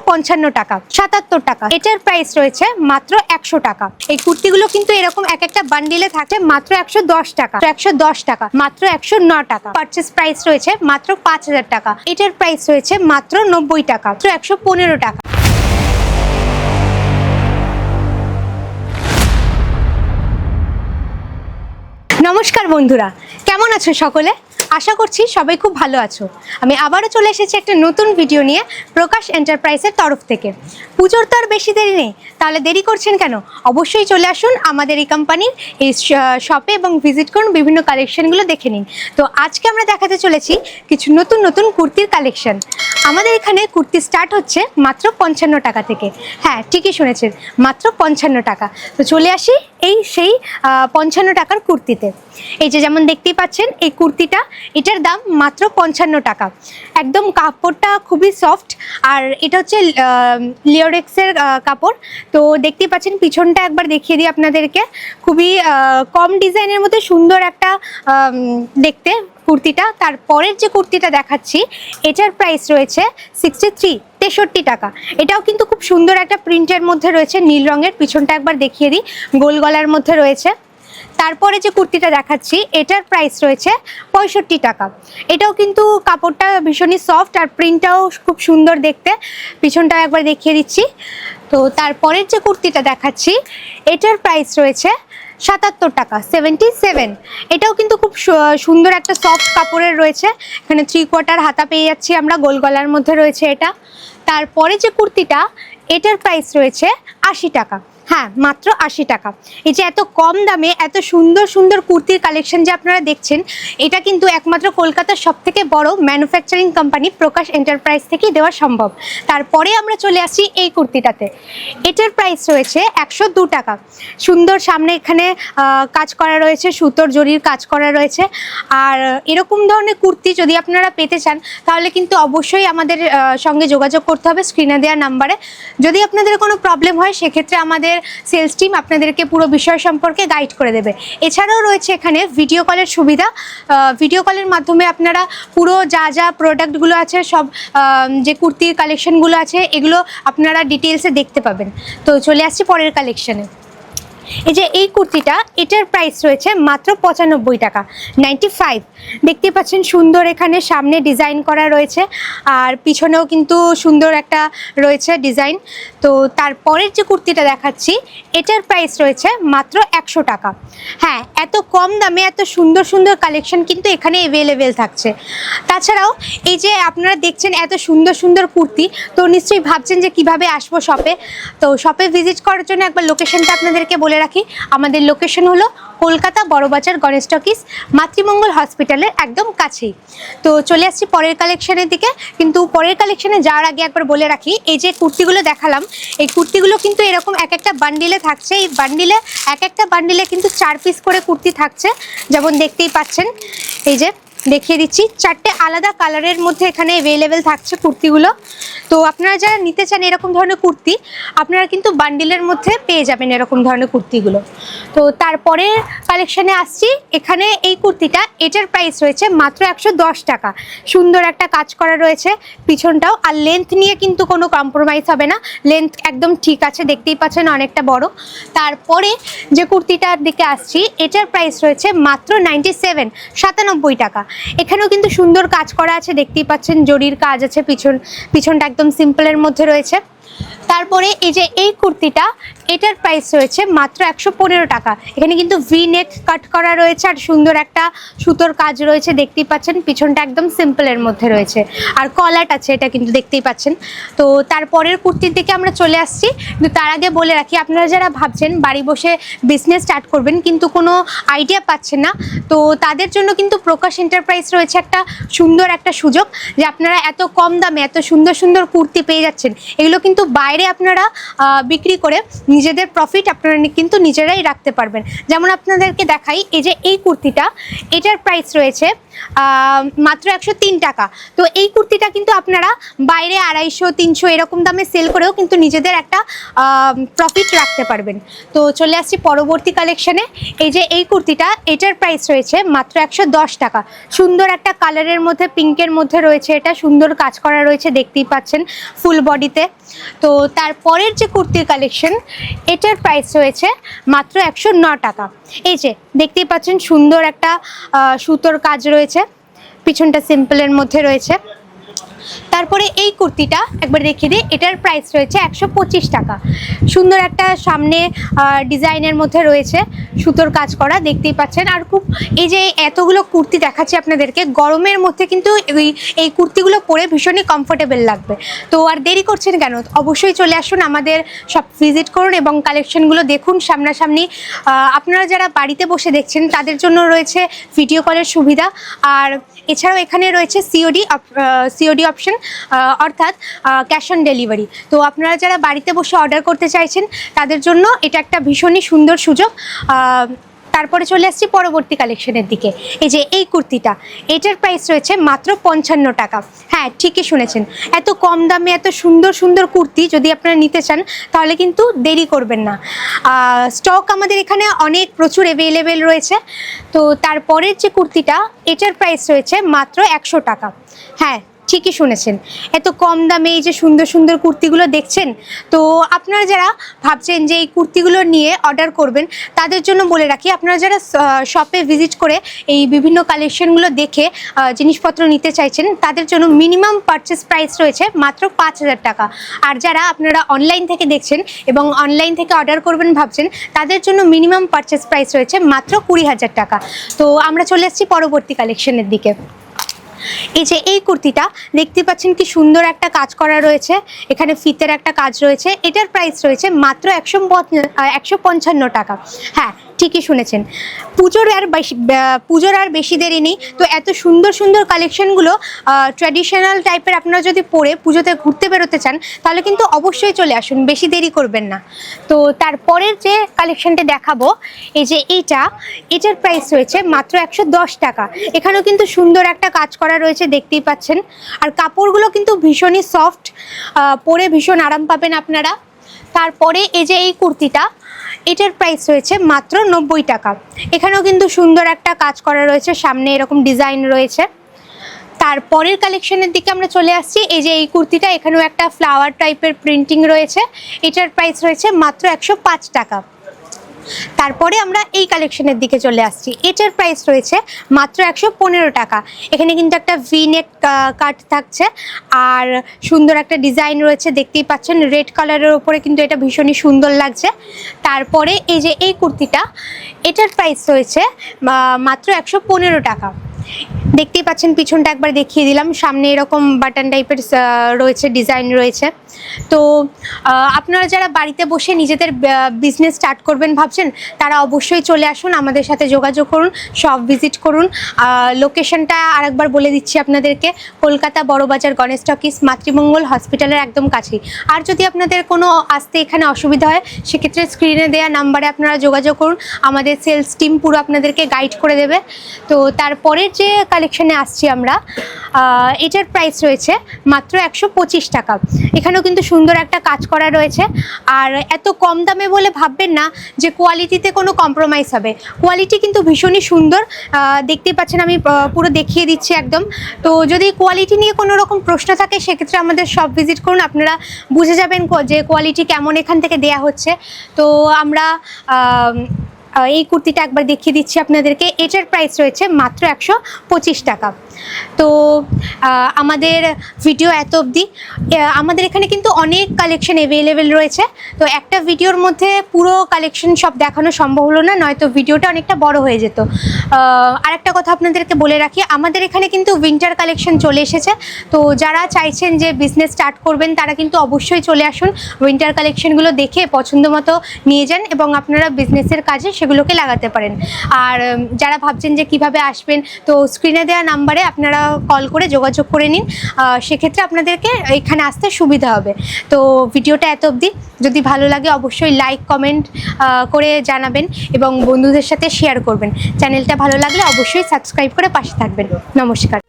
55 টাকা, 77 টাকা। এটার প্রাইস রয়েছে মাত্র 100 টাকা। এই কুর্তিগুলো কিন্তু এরকম এক একটা বান্ডিলে থাকে মাত্র 110 টাকা, 110 টাকা, মাত্র 109 টাকা। পারচেস প্রাইস রয়েছে মাত্র 5000 টাকা। এটার প্রাইস রয়েছে মাত্র 90 টাকা, 115 টাকা। নমস্কার বন্ধুরা, কেমন আছো সকলে? আশা করছি সবাই খুব ভালো আছো। আমি আবারও চলে এসেছি একটা নতুন ভিডিও নিয়ে প্রকাশ এন্টারপ্রাইজের তরফ থেকে। পুজোর তো আর বেশি দেরি নেই, তাহলে দেরি করছেন কেন? অবশ্যই চলে আসুন আমাদের এই কোম্পানির এই শপে এবং ভিজিট করুন, বিভিন্ন কালেকশনগুলো দেখে নিন। তো আজকে আমরা দেখাতে চলেছি কিছু নতুন নতুন কুর্তির কালেকশন। আমাদের এখানে কুর্তি স্টার্ট হচ্ছে মাত্র 55 টাকা থেকে। হ্যাঁ, ঠিকই শুনেছেন, মাত্র 55 টাকা। তো চলে আসি সেই 55 টাকার কুর্তিতে। এই যে যেমন দেখতেই পাচ্ছেন এই কুর্তিটা, এটার দাম মাত্র 55 টাকা। একদম কাপড়টা খুবই সফট, আর এটা হচ্ছে লিওরেক্সের কাপড়। তো দেখতেই পাচ্ছেন, পিছনটা একবার দেখিয়ে দিই আপনাদেরকে। খুবই কম ডিজাইনের মধ্যে সুন্দর একটা দেখতে কুর্তিটা। তারপরের যে কুর্তিটা দেখাচ্ছি, এটার প্রাইস রয়েছে 63 টাকা। এটাও কিন্তু খুব সুন্দর একটা প্রিন্টের মধ্যে রয়েছে, নীল রঙের। পিছনটা একবার দেখিয়ে দিই, গোল গলার মধ্যে রয়েছে। তারপরে যে কুর্তিটা দেখাচ্ছি, এটার প্রাইস রয়েছে 65 টাকা। এটাও কিন্তু কাপড়টা ভীষণই সফট, আর প্রিন্টটাও খুব সুন্দর দেখতে। পিছনটা একবার দেখিয়ে দিচ্ছি। তো তারপরের যে কুর্তিটা দেখাচ্ছি, এটার প্রাইস রয়েছে 77 টাকা, 77। এটাও কিন্তু খুব সুন্দর একটা সফট কাপড়ের রয়েছে। এখানে 3/4 হাতা পেয়ে যাচ্ছি আমরা, গোল গলার মধ্যে রয়েছে এটা। তারপরে যে কুর্তিটা, এটার প্রাইস রয়েছে 80 টাকা। হ্যাঁ, মাত্র 80 টাকা। এই যে এত কম দামে এত সুন্দর সুন্দর কুর্তির কালেকশন যে আপনারা দেখছেন, এটা কিন্তু একমাত্র কলকাতার সবথেকে বড় ম্যানুফ্যাকচারিং কোম্পানি প্রকাশ এন্টারপ্রাইজ থেকেই দেওয়া সম্ভব। তারপরে আমরা চলে আসি এই কুর্তিটাতে। এটার প্রাইস রয়েছে 102 টাকা। সুন্দর সামনে এখানে কাজ করা রয়েছে, সুতোর জরির কাজ করা রয়েছে। আর এরকম ধরনের কুর্তি যদি আপনারা পেতে চান, তাহলে কিন্তু অবশ্যই আমাদের সঙ্গে যোগাযোগ করতে হবে স্ক্রিনে দেওয়া নাম্বারে। যদি আপনাদের কোনো প্রবলেম হয়, সেক্ষেত্রে আমাদের সেলস টিম আপনাদেরকে পুরো বিষয় সম্পর্কে গাইড করে দেবে। এছাড়াও রয়েছে এখানে ভিডিও কলের সুবিধা। ভিডিও কলের মাধ্যমে আপনারা পুরো যা যা প্রোডাক্টগুলো আছে, সব যে কুর্তির কালেকশনগুলো আছে, এগুলো আপনারা ডিটেলসে দেখতে পাবেন। তো চলে আসছি পরের কালেকশনে। এই যে এই কুর্তিটা, এটার প্রাইস রয়েছে মাত্র 95 টাকা, 95। দেখতে পাচ্ছেন সুন্দর এখানে সামনে ডিজাইন করা রয়েছে, আর পিছনেও কিন্তু সুন্দর একটা রয়েছে ডিজাইন। তো তারপরের যে কুর্তিটা দেখাচ্ছি, এটার প্রাইস রয়েছে মাত্র 100 টাকা। হ্যাঁ, এত কম দামে এত সুন্দর সুন্দর কালেকশন কিন্তু এখানে অ্যাভেলেবেল থাকছে। তাছাড়াও এই যে আপনারা দেখছেন এত সুন্দর সুন্দর কুর্তি, তো নিশ্চয়ই ভাবছেন যে কিভাবে আসবো শপে। তো শপে ভিজিট করার জন্য একবার লোকেশনটা আপনাদেরকে বলে রাখি। আমাদের লোকেশন হলো কলকাতা বড়বাজার গণেশ টকিজ, মাতৃমঙ্গল হসপিটালের একদম কাছেই। তো চলে আসছি পরের কালেকশনের দিকে। কিন্তু পরের কালেকশনে যাওয়ার আগে একবার বলে রাখি, এই যে কুর্তিগুলো দেখালাম, এই কুর্তিগুলো কিন্তু এরকম এক একটা বান্ডিলে থাকছে। এই বান্ডিলে এক একটা বান্ডিলে কিন্তু 4 পিস করে কুর্তি থাকছে, যেমন দেখতেই পাচ্ছেন। এই যে দেখিয়ে দিচ্ছি, 4টে আলাদা কালারের মধ্যে এখানে অ্যাভেলেবেল থাকছে কুর্তিগুলো। তো আপনারা যারা নিতে চান এরকম ধরনের কুর্তি, আপনারা কিন্তু বান্ডিলের মধ্যে পেয়ে যাবেন এরকম ধরনের কুর্তিগুলো। তো তারপরে কালেকশানে আসছি। এখানে এই কুর্তিটা, এটার প্রাইস রয়েছে মাত্র 110 টাকা। সুন্দর একটা কাজ করা রয়েছে পিছনটাও, আর লেন্থ নিয়ে কিন্তু কোনো কম্প্রোমাইজ হবে না। লেন্থ একদম ঠিক আছে, দেখতেই পাচ্ছেন অনেকটা বড়। তারপরে যে কুর্তিটার দিকে আসছি, এটার প্রাইস রয়েছে মাত্র 97 টাকা। এখানেও কিন্তু সুন্দর কাজ করা আছে, দেখতেই পাচ্ছেন জরির কাজ আছে। পিছনটা একদম সিম্পলের মধ্যে রয়েছে। তারপরে এই যে এই কুর্তিটা, এটার প্রাইস রয়েছে মাত্র 115 টাকা। এখানে কিন্তু ভি নেক কাট করা রয়েছে, আর সুন্দর একটা সুতোর কাজ রয়েছে, দেখতেই পাচ্ছেন। পিছনটা একদম সিম্পলের মধ্যে রয়েছে, আর কলার আছে, এটা কিন্তু দেখতেই পাচ্ছেন। তো তারপরের কুর্তির দিকে আমরা চলে আসছি। কিন্তু তার আগে বলে রাখি, আপনারা যারা ভাবছেন বাড়ি বসে বিজনেস স্টার্ট করবেন কিন্তু কোনো আইডিয়া পাচ্ছেন না, তো তাদের জন্য কিন্তু প্রকাশ এন্টারপ্রাইজ রয়েছে একটা সুন্দর একটা সুযোগ, যে আপনারা এত কম দামে এত সুন্দর সুন্দর কুর্তি পেয়ে যাচ্ছেন। এগুলো কিন্তু বাইরে আপনারা বিক্রি করে নিজেদের প্রফিট আপনারা কিন্তু নিজেরাই রাখতে পারবেন। যেমন আপনাদেরকে দেখাই, এই যে এই কুর্তিটা, এটার প্রাইস রয়েছে মাত্র 103 টাকা। তো এই কুর্তিটা কিন্তু আপনারা বাইরে 250-300 এরকম দামে সেল করেও কিন্তু নিজেদের একটা প্রফিট রাখতে পারবেন। তো চলে আসছি পরবর্তী কালেকশানে। এই যে এই কুর্তিটা, এটার প্রাইস রয়েছে মাত্র 110 টাকা। সুন্দর একটা কালারের মধ্যে, পিঙ্কের মধ্যে রয়েছে, এটা সুন্দর কাজ করা রয়েছে, দেখতেই পাচ্ছেন ফুল বডিতে। তো তারপরের যে কুর্তির কালেকশন, এটার প্রাইস রয়েছে মাত্র 109 টাকা। এই যে দেখতেই পাচ্ছেন সুন্দর একটা সুতোর কাজ রয়েছে, পিছনটা সিম্পলের মধ্যে রয়েছে। তারপরে এই কুর্তিটা একবার দেখিয়ে দিই, এটার প্রাইস রয়েছে 125 টাকা। সুন্দর একটা সামনে ডিজাইনের মধ্যে রয়েছে সুতোর কাজ করা, দেখতেই পাচ্ছেন। আর খুব এই যে এতগুলো কুর্তি দেখাচ্ছি আপনাদেরকে, গরমের মধ্যে কিন্তু এই কুর্তিগুলো পরে ভীষণই কমফোর্টেবল লাগবে। তো আর দেরি করছেন কেন, অবশ্যই চলে আসুন, আমাদের সব ভিজিট করুন এবং কালেকশনগুলো দেখুন সামনাসামনি। আপনারা যারা বাড়িতে বসে দেখছেন তাদের জন্য রয়েছে ভিডিও কলের সুবিধা, আর এছাড়াও এখানে রয়েছে সিওডি অপশন, অর্থাৎ ক্যাশ অন ডেলিভারি। তো আপনারা যারা বাড়িতে বসে অর্ডার করতে চাইছেন তাদের জন্য এটা একটা ভীষণই সুন্দর সুযোগ। তারপরে চলে আসছি পরবর্তী কালেকশনের দিকে। এই যে এই কুর্তিটা, এটার প্রাইস রয়েছে মাত্র 55 টাকা। হ্যাঁ, ঠিকই শুনেছেন, এত কম দামে এত সুন্দর সুন্দর কুর্তি যদি আপনারা নিতে চান তাহলে কিন্তু দেরি করবেন না। স্টক আমাদের এখানে প্রচুর অ্যাভেলেবেল রয়েছে। তো তারপরের যে কুর্তিটা, এটার প্রাইস রয়েছে মাত্র 100 টাকা। হ্যাঁ, ঠিকই শুনেছেন, এত কম দামে এই যে সুন্দর সুন্দর কুর্তিগুলো দেখছেন। তো আপনারা যারা ভাবছেন যে এই কুর্তিগুলো নিয়ে অর্ডার করবেন তাদের জন্য বলে রাখি, আপনারা যারা শপে ভিজিট করে এই বিভিন্ন কালেকশনগুলো দেখে জিনিসপত্র নিতে চাইছেন তাদের জন্য মিনিমাম পারচেস প্রাইস রয়েছে মাত্র 5000 টাকা। আর যারা আপনারা অনলাইন থেকে দেখছেন এবং অনলাইন থেকে অর্ডার করবেন ভাবছেন তাদের জন্য মিনিমাম পারচেস প্রাইস রয়েছে মাত্র 20,000 টাকা। তো আমরা চলে এসেছি পরবর্তী কালেকশনের দিকে। এই যে এই কুর্তিটা দেখতে পাচ্ছেন কি সুন্দর একটা কাজ করা রয়েছে, এখানে ফিতের একটা কাজ রয়েছে, এটার প্রাইস রয়েছে মাত্র 155 টাকা। হ্যাঁ, ঠিকই শুনেছেন, পুজোর আর বেশি দেরি নেই। তো এত সুন্দর সুন্দর কালেকশনগুলো ট্র্যাডিশনাল টাইপের আপনারা যদি পরে পুজোতে ঘুরতে বেরোতে চান তাহলে কিন্তু অবশ্যই চলে আসুন, বেশি দেরি করবেন না। তো তারপরের যে কালেকশনটা দেখাবো, এই যে এটার প্রাইস রয়েছে মাত্র 110 টাকা। এখানেও কিন্তু সুন্দর একটা কাজ করা রয়েছে, দেখতেই পাচ্ছেন। আর কাপড়গুলো কিন্তু ভীষণই সফট, পরে ভীষণ আরাম পাবেন আপনারা। তারপরে এই যে এই কুর্তিটা, এটার প্রাইস রয়েছে মাত্র 90 টাকা। এখানেও কিন্তু সুন্দর একটা কাজ করা রয়েছে, সামনে এরকম ডিজাইন রয়েছে। তারপরের কালেকশনের দিকে আমরা চলে আসছি। এই যে এই কুর্তিটা, এখানেও একটা ফ্লাওয়ার টাইপের প্রিন্টিং রয়েছে, এটার প্রাইস রয়েছে মাত্র 105 টাকা। তারপরে আমরা এই কালেকশনের দিকে চলে আসছি, এটার প্রাইস রয়েছে মাত্র 115 টাকা। এখানে কিন্তু একটা ভি নেক কাট থাকছে আর সুন্দর একটা ডিজাইন রয়েছে, দেখতেই পাচ্ছেন রেড কালারের ওপরে কিন্তু এটা ভীষণই সুন্দর লাগছে। তারপরে এই যে এই কুর্তিটা, এটার প্রাইস রয়েছে মাত্র 115 টাকা। দেখতেই পাচ্ছেন পিছনটা একবার দেখিয়ে দিলাম, সামনে এরকম বাটন টাইপের রয়েছে, ডিজাইন রয়েছে। তো আপনারা যারা বাড়িতে বসে নিজেদের বিজনেস স্টার্ট করবেন ভাবছেন তারা অবশ্যই চলে আসুন, আমাদের সাথে যোগাযোগ করুন, শপ ভিজিট করুন। লোকেশনটা আরেকবার বলে দিচ্ছি আপনাদেরকে, কলকাতা বড়বাজার গণেশ টকিজ মাতৃমঙ্গল হসপিটালের একদম কাছেই। আর যদি আপনাদের কোনো আসতে এখানে অসুবিধা হয় সেক্ষেত্রে স্ক্রিনে দেওয়া নাম্বারে আপনারা যোগাযোগ করুন, আমাদের সেলস টিম পুরো আপনাদেরকে গাইড করে দেবে। তো তারপরের যে কালেকশনে আসছি আমরা, এটার প্রাইস রয়েছে মাত্র 125 টাকা। এখানেও কিন্তু সুন্দর একটা কাজ করা রয়েছে, আর এত কম দামে বলে ভাববেন না যে কোয়ালিটিতে কোনো কম্প্রোমাইজ হবে, কোয়ালিটি কিন্তু ভীষণই সুন্দর, দেখতেই পাচ্ছেন আমি পুরো দেখিয়ে দিচ্ছি একদম। তো যদি কোয়ালিটি নিয়ে কোনো রকম প্রশ্ন থাকে সেক্ষেত্রে আমাদের শপ ভিজিট করুন, আপনারা বুঝে যাবেন যে কোয়ালিটি কেমন এখান থেকে দেয়া হচ্ছে। তো আমরা এই কুর্তিটা একবার দেখিয়ে দিচ্ছি আপনাদেরকে, এটার প্রাইস রয়েছে মাত্র 125 টাকা। তো আমাদের ভিডিও এত অবধি। আমাদের এখানে কিন্তু অনেক কালেকশন অ্যাভেলেবেল রয়েছে, তো একটা ভিডিওর মধ্যে পুরো কালেকশন সব দেখানো সম্ভব হলো না, নয়তো ভিডিওটা অনেকটা বড় হয়ে যেত। আরেকটা কথা আপনাদেরকে বলে রাখি, আমাদের এখানে কিন্তু উইন্টার কালেকশন চলে এসেছে। তো যারা চাইছেন যে বিজনেস স্টার্ট করবেন তারা কিন্তু অবশ্যই চলে আসুন, উইন্টার কালেকশনগুলো দেখে পছন্দ মতো নিয়ে যান এবং আপনারা বিজনেসের কাজে সেগুলোকে লাগাতে পারেন। আর যারা ভাবছেন যে কিভাবে আসবেন, তো স্ক্রিনে দেওয়া নাম্বারে আপনারা কল করে যোগাযোগ করে নিন, সেক্ষেত্রে আপনাদেরকে এখানে আসতে সুবিধা হবে। তো ভিডিওটা এত অবধি, যদি ভালো লাগে অবশ্যই লাইক কমেন্ট করে জানাবেন এবং বন্ধুদের সাথে শেয়ার করবেন। চ্যানেলটা ভালো লাগলে অবশ্যই সাবস্ক্রাইব করে পাশে থাকবেন। নমস্কার।